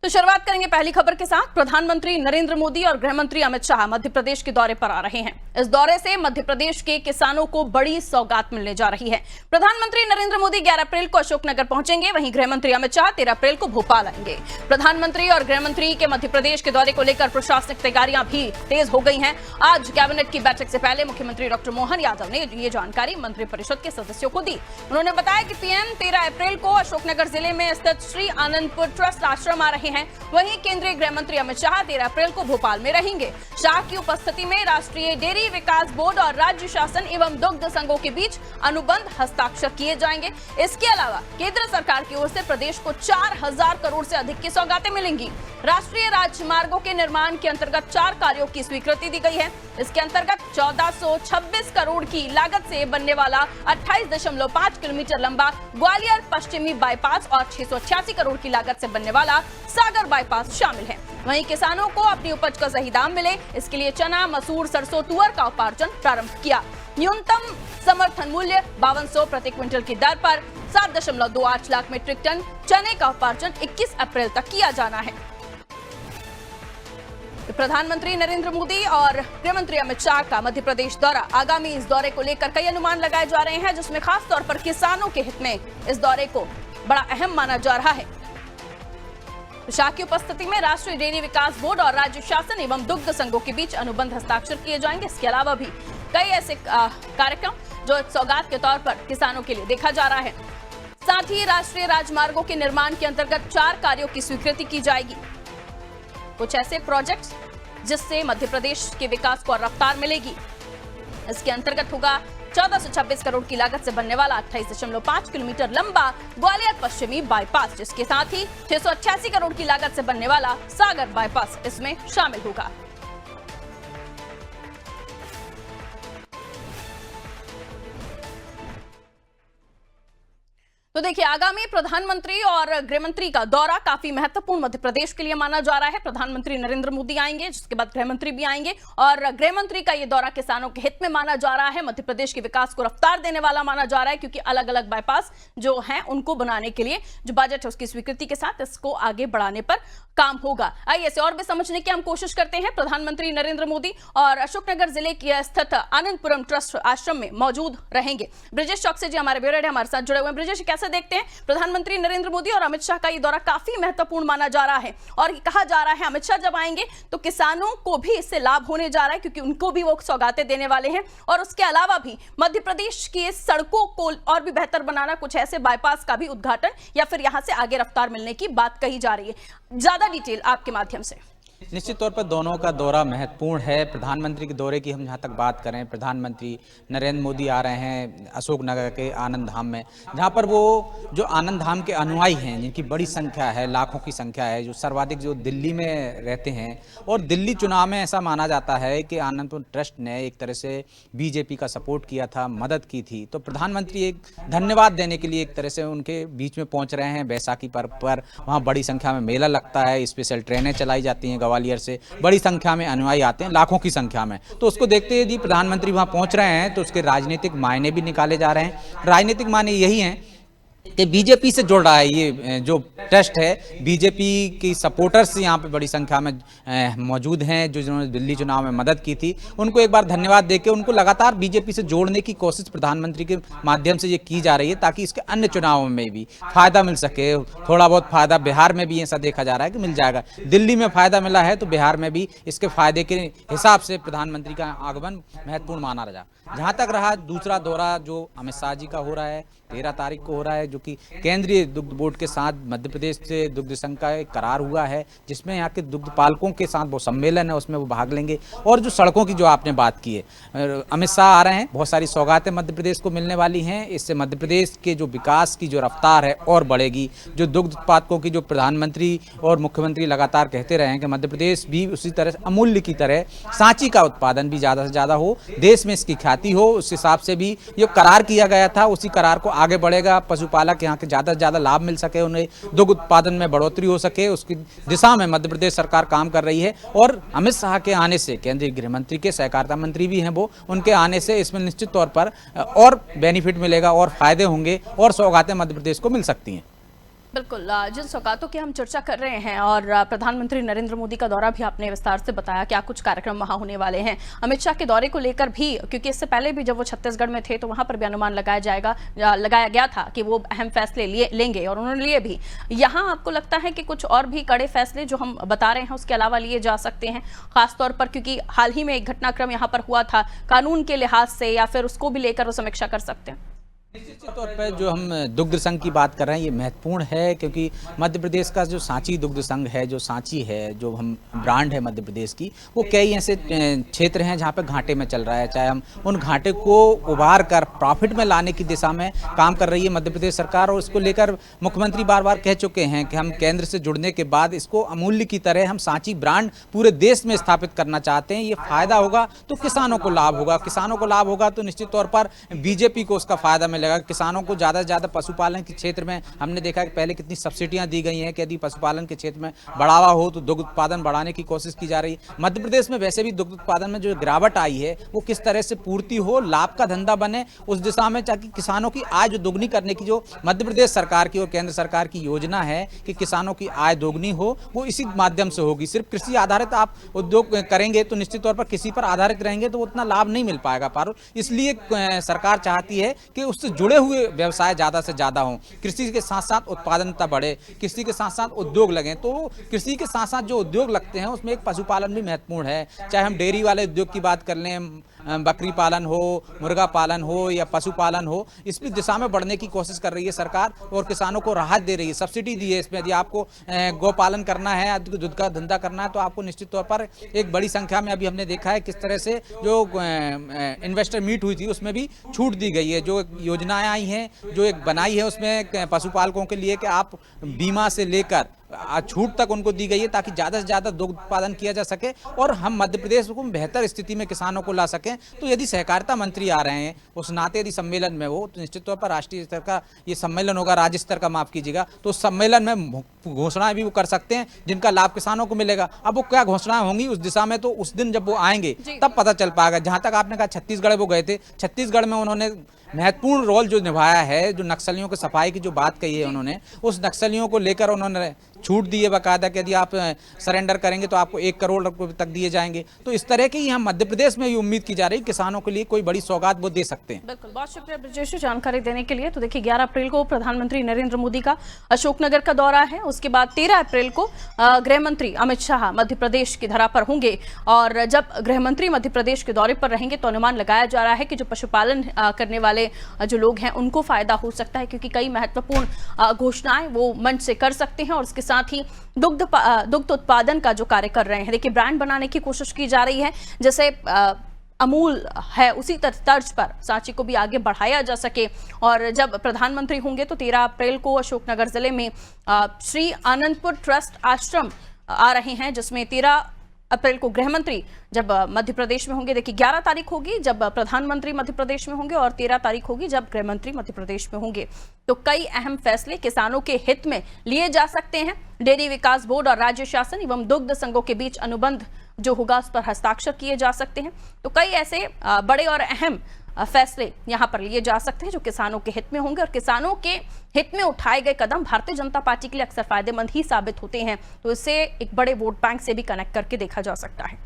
तो शुरुआत करेंगे पहली खबर के साथ। प्रधानमंत्री नरेंद्र मोदी और गृह मंत्री अमित शाह मध्य प्रदेश के दौरे पर आ रहे हैं। इस दौरे से मध्य प्रदेश के किसानों को बड़ी सौगात मिलने जा रही है। प्रधानमंत्री नरेंद्र मोदी 11 अप्रैल को अशोकनगर पहुंचेंगे, वहीं गृह मंत्री अमित शाह 13 अप्रैल को भोपाल आएंगे। प्रधानमंत्री और गृह मंत्री के मध्य प्रदेश के दौरे को लेकर प्रशासनिक तैयारियां भी तेज हो गई हैं। आज कैबिनेट की बैठक से पहले मुख्यमंत्री डॉक्टर मोहन यादव ने ये जानकारी मंत्रिपरिषद के सदस्यों को दी। उन्होंने बताया कि पीएम 13 अप्रैल को अशोकनगर जिले में स्थित श्री आनंदपुर ट्रस्ट आश्रम आ रहे हैं। वहीं केंद्रीय गृह मंत्री अमित शाह 13 अप्रैल को भोपाल में रहेंगे। शाह की उपस्थिति में राष्ट्रीय डेयरी विकास बोर्ड और राज्य शासन एवं दुग्ध संघों के बीच अनुबंध हस्ताक्षर किए जाएंगे। इसके अलावा केंद्र सरकार की ओर से प्रदेश को 4000 करोड़ से अधिक की सौगातें मिलेंगी। राष्ट्रीय राजमार्गों के निर्माण के अंतर्गत 4 कार्यों की स्वीकृति दी गई है। इसके अंतर्गत 1426 करोड़ की लागत से बनने वाला 28.5 किलोमीटर लंबा ग्वालियर पश्चिमी बाईपास और 686 करोड़ की लागत से बनने वाला सागर बाईपास शामिल है। वहीं किसानों को अपनी उपज का सही दाम मिले, इसके लिए चना, मसूर, सरसों, तुअर का उपार्जन प्रारंभ किया। न्यूनतम समर्थन मूल्य 5200 प्रति क्विंटल की दर पर 7.28 लाख मीट्रिक टन चने का उपार्जन 21 अप्रैल तक किया जाना है। प्रधानमंत्री नरेंद्र मोदी और गृह मंत्री अमित शाह का मध्य प्रदेश दौरा, आगामी इस दौरे को लेकर कई अनुमान लगाए जा रहे हैं, जिसमें खास तौर पर किसानों के हित में इस दौरे को बड़ा अहम माना जा रहा है। शाह की उपस्थिति में राष्ट्रीय डेयरी विकास बोर्ड और राज्य शासन एवं दुग्ध संघों के बीच अनुबंध हस्ताक्षर किए जाएंगे। इसके अलावा भी कई ऐसे कार्यक्रम जो सौगात के तौर पर किसानों के लिए देखा जा रहा है। साथ ही राष्ट्रीय राजमार्गों के निर्माण के अंतर्गत 4 कार्यों की स्वीकृति की जाएगी। कुछ ऐसे प्रोजेक्ट्स जिससे मध्य प्रदेश के विकास को रफ्तार मिलेगी। इसके अंतर्गत होगा 1426 करोड़ की लागत से बनने वाला 28.5 किलोमीटर लंबा ग्वालियर पश्चिमी बाईपास, जिसके साथ ही 686 करोड़ की लागत से बनने वाला सागर बाईपास इसमें शामिल होगा। तो देखिए, आगामी प्रधानमंत्री और गृह मंत्री का दौरा काफी महत्वपूर्ण मध्य प्रदेश के लिए माना जा रहा है। प्रधानमंत्री नरेंद्र मोदी आएंगे, जिसके बाद गृह मंत्री भी आएंगे, और गृह मंत्री का यह दौरा किसानों के हित में माना जा रहा है। मध्य प्रदेश के विकास को रफ्तार देने वाला माना जा रहा है, क्योंकि अलग अलग बाईपास जो हैं उनको बनाने के लिए जो बजट है उसकी स्वीकृति के साथ इसको आगे बढ़ाने पर काम होगा। आइए इसे और भी समझने की हम कोशिश करते हैं। प्रधानमंत्री नरेंद्र मोदी और अशोकनगर जिले के स्थित आनंदपुरम ट्रस्ट आश्रम में मौजूद रहेंगे। ब्रिजेश चौकसी जी हमारे ब्यूरो हेड हमारे साथ जुड़े हुए हैं। ब्रिजेश, कैसे देखते हैं प्रधानमंत्री नरेंद्र मोदी और अमित शाह का ये दौरा काफी महत्वपूर्ण माना जा रहा है, और कहा जा रहा है अमित शाह जब आएंगे तो किसानों को भी इससे लाभ होने जा रहा है, क्योंकि उनको भी वो सौगातें देने वाले हैं। और उसके अलावा भी मध्य प्रदेश की सड़कों को और भी बेहतर बनाना, कुछ ऐसे बाईपास का भी उद्घाटन या फिर यहां से आगे रफ्तार मिलने की बात कही जा रही है। ज्यादा डिटेल आपके माध्यम से। निश्चित तौर पर दोनों का दौरा महत्वपूर्ण है। प्रधानमंत्री के दौरे की हम जहाँ तक बात करें, प्रधानमंत्री नरेंद्र मोदी आ रहे हैं अशोकनगर के आनंद धाम में, जहाँ पर वो जो आनंद धाम के अनुयायी हैं, जिनकी बड़ी संख्या है, लाखों की संख्या है, जो सर्वाधिक जो दिल्ली में रहते हैं, और दिल्ली चुनाव में ऐसा माना जाता है कि आनंदपुर ट्रस्ट ने एक तरह से बीजेपी का सपोर्ट किया था, मदद की थी। तो प्रधानमंत्री एक धन्यवाद देने के लिए एक तरह से उनके बीच में पहुँच रहे हैं। बैसाखी पर्व पर वहाँ बड़ी संख्या में मेला लगता है, स्पेशल ट्रेनें चलाई जाती हैं, ग्वालियर से बड़ी संख्या में अनुयायी आते हैं, लाखों की संख्या में। तो उसको देखते हुए यदि प्रधानमंत्री वहां पहुंच रहे हैं तो उसके राजनीतिक मायने भी निकाले जा रहे हैं। राजनीतिक मायने यही हैं कि बीजेपी से जुड़ रहा है ये जो ट्रस्ट है। बीजेपी की सपोर्टर्स यहाँ पे बड़ी संख्या में मौजूद हैं, जो जिन्होंने दिल्ली चुनाव में मदद की थी। उनको एक बार धन्यवाद देके उनको लगातार बीजेपी से जोड़ने की कोशिश प्रधानमंत्री के माध्यम से ये की जा रही है, ताकि इसके अन्य चुनावों में भी फायदा मिल सके। थोड़ा बहुत फायदा बिहार में भी ऐसा देखा जा रहा है कि मिल जाएगा। दिल्ली में फायदा मिला है तो बिहार में भी इसके फायदे के हिसाब से प्रधानमंत्री का आगमन महत्वपूर्ण माना रहा। जहाँ तक रहा दूसरा दौरा जो अमित शाह जी का हो रहा है, 13 तारीख को हो रहा है, जो कि केंद्रीय दुग्ध बोर्ड के साथ मध्य प्रदेश से दुग्ध संघ का एक करार हुआ है, जिसमें यहाँ के दुग्ध पालकों के साथ वो सम्मेलन है, उसमें वो भाग लेंगे। और जो सड़कों की जो आपने बात की है, अमित शाह आ रहे हैं, बहुत सारी सौगातें मध्य प्रदेश को मिलने वाली हैं। इससे मध्य प्रदेश के जो विकास की जो रफ्तार है और बढ़ेगी। जो दुग्ध उत्पादकों की जो प्रधानमंत्री और मुख्यमंत्री लगातार कहते रहे हैं कि मध्य प्रदेश भी उसी तरह अमूल्य की तरह सांची का उत्पादन भी ज़्यादा से ज़्यादा हो, देश में इसकी ख्याति हो, उस हिसाब से भी ये करार किया गया था, उसी करार को आगे बढ़ेगा। पशुपालक यहाँ के ज़्यादा से ज़्यादा लाभ मिल सके, उन्हें दुग्ध उत्पादन में बढ़ोतरी हो सके, उसकी दिशा में मध्य प्रदेश सरकार काम कर रही है। और अमित शाह के आने से, केंद्रीय गृह मंत्री के सहकारिता मंत्री भी हैं वो, उनके आने से इसमें निश्चित तौर पर और बेनिफिट मिलेगा और फायदे होंगे और सौगातें मध्य प्रदेश को मिल सकती हैं। बिल्कुल, जिन सौगातों की हम चर्चा कर रहे हैं और प्रधानमंत्री नरेंद्र मोदी का दौरा भी आपने विस्तार से बताया, क्या कुछ कार्यक्रम वहां होने वाले हैं। अमित शाह के दौरे को लेकर भी, क्योंकि इससे पहले भी जब वो छत्तीसगढ़ में थे तो वहां पर भी अनुमान लगाया गया था कि वो अहम फैसले लेंगे और उन्होंने लिए भी। यहाँ आपको लगता है कि कुछ और भी कड़े फैसले जो हम बता रहे हैं उसके अलावा लिए जा सकते हैं, खासतौर पर क्योंकि हाल ही में एक घटनाक्रम यहाँ पर हुआ था, कानून के लिहाज से या फिर उसको भी लेकर वो समीक्षा कर सकते हैं? निश्चित तौर पर जो हम दुग्ध संघ की बात कर रहे हैं ये महत्वपूर्ण है, क्योंकि मध्य प्रदेश का जो सांची दुग्ध संघ है, जो सांची है, जो हम ब्रांड है मध्य प्रदेश की, वो कई ऐसे क्षेत्र हैं जहाँ पे घाटे में चल रहा है। चाहे हम उन घाटे को उबार कर प्रॉफिट में लाने की दिशा में काम कर रही है मध्य प्रदेश सरकार, और इसको लेकर मुख्यमंत्री बार बार कह चुके हैं कि हम केंद्र से जुड़ने के बाद इसको अमूल्य की तरह हम सांची ब्रांड पूरे देश में स्थापित करना चाहते हैं। ये फायदा होगा तो किसानों को लाभ होगा, किसानों को लाभ होगा तो निश्चित तौर पर बीजेपी को उसका फायदा मिलेगा। किसानों को ज़्यादा से ज़्यादा पशुपालन के क्षेत्र में हमने देखा कि पहले कितनी सब्सिडियां दी गई हैं कि यदि पशुपालन के क्षेत्र में बढ़ावा हो तो दुग्ध उत्पादन बढ़ाने की कोशिश की जा रही है। मध्य प्रदेश में वैसे भी दुग्ध उत्पादन में जो गिरावट आई है वो किस तरह से पूर्ति हो, लाभ का धंधा बने उस दिशा में, ताकि किसानों की आय जो दोगुनी करने की जो मध्य प्रदेश सरकार की और केंद्र सरकार की योजना है कि किसानों की आय दोगुनी हो, वो इसी माध्यम से होगी। सिर्फ कृषि आधारित आप उद्योग करेंगे तो निश्चित तौर पर कृषि पर आधारित रहेंगे तो उतना लाभ नहीं मिल पाएगा पारुल। इसलिए सरकार चाहती है कि उससे जुड़े हुए व्यवसाय ज़्यादा से ज़्यादा हों, कृषि के साथ साथ उत्पादनता बढ़े, कृषि के साथ साथ उद्योग लगें। तो कृषि के साथ साथ जो उद्योग लगते हैं उसमें एक पशुपालन भी महत्वपूर्ण है। चाहे हम डेयरी वाले उद्योग की बात कर लें, बकरी पालन हो, मुर्गा पालन हो या पशुपालन हो, इस दिशा में बढ़ने की कोशिश कर रही है सरकार और किसानों को राहत दे रही है, सब्सिडी दी है इसमें। यदि आपको गौ पालन करना है, दूध का धंधा करना है तो आपको निश्चित तौर पर एक बड़ी संख्या में, अभी हमने देखा है किस तरह से जो इन्वेस्टर मीट हुई थी उसमें भी छूट दी गई है। जो योजनाएं आई हैं, जो एक बनाई है उसमें पशुपालकों के लिए कि आप बीमा से लेकर छूट तक उनको दी गई है ताकि ज़्यादा से ज़्यादा दुग्ध उत्पादन किया जा सके और हम मध्य प्रदेश को बेहतर स्थिति में किसानों को ला सकें। तो यदि सहकारिता मंत्री आ रहे हैं उस नाते यदि सम्मेलन में हो तो निश्चित तौर पर राष्ट्रीय स्तर का ये सम्मेलन होगा, राज्य स्तर का माफ़ कीजिएगा, तो उस सम्मेलन में घोषणाएं भी वो कर सकते हैं जिनका लाभ किसानों को मिलेगा। अब वो क्या घोषणाएं होंगी उस दिशा में तो उस दिन जब वो आएंगे तब पता चल पाएगा। जहाँ तक आपने कहा छत्तीसगढ़ वो गए थे, छत्तीसगढ़ में उन्होंने महत्वपूर्ण रोल जो निभाया है, जो नक्सलियों की सफाई की जो बात कही है उन्होंने, उस नक्सलियों को लेकर उन्होंने छूट दी है बाकायदा कि यदि आप सरेंडर करेंगे तो आपको 1 करोड़ रुपये तक दिए जाएंगे। तो इस तरह की यहाँ मध्य प्रदेश में ये उम्मीद की जा रही है किसानों के लिए कोई बड़ी सौगात वो दे सकते हैं। बिल्कुल, बहुत शुक्रिया ब्रजेश जानकारी देने के लिए। तो देखिए 11 अप्रैल को प्रधानमंत्री नरेंद्र मोदी का अशोकनगर का दौरा है, उसके बाद 13 अप्रैल को गृह मंत्री अमित शाह मध्य प्रदेश की धरा पर होंगे और जब गृह मंत्री मध्य प्रदेश के दौरे पर रहेंगे तो अनुमान लगाया जा रहा है कि जो पशुपालन करने वाले जो लोग हैं उनको फायदा हो सकता है, क्योंकि कई महत्वपूर्ण घोषणाएं वो मंच से कर सकते हैं और उसके साथ ही दुग्ध उत्पादन का जो कार्य कर रहे हैं। देखिए ब्रांड बनाने की कोशिश की जा रही है, जैसे अमूल है उसी तर्ज पर सांची को भी आगे बढ़ाया जा सके। और जब प्रधानमंत्री होंगे तो 13 अप्रैल को अशोकनगर जिले में श्री आनंदपुर ट्रस्ट आश्रम आ रहे हैं, जिसमें 13 अप्रैल को गृह मंत्री जब मध्य प्रदेश में होंगे, देखिए 11 तारीख होगी जब प्रधानमंत्री मध्य प्रदेश में होंगे और 13 तारीख होगी जब गृह मंत्री मध्य प्रदेश में होंगे। तो कई अहम फैसले किसानों के हित में लिए जा सकते हैं। डेयरी विकास बोर्ड और राज्य शासन एवं दुग्ध संघों के बीच अनुबंध जो होगा उस पर हस्ताक्षर किए जा सकते हैं। तो कई ऐसे बड़े और अहम फैसले यहां पर लिए जा सकते हैं जो किसानों के हित में होंगे और किसानों के हित में उठाए गए कदम भारतीय जनता पार्टी के लिए अक्सर फायदेमंद ही साबित होते हैं। तो इससे एक बड़े वोट बैंक से भी कनेक्ट करके देखा जा सकता है।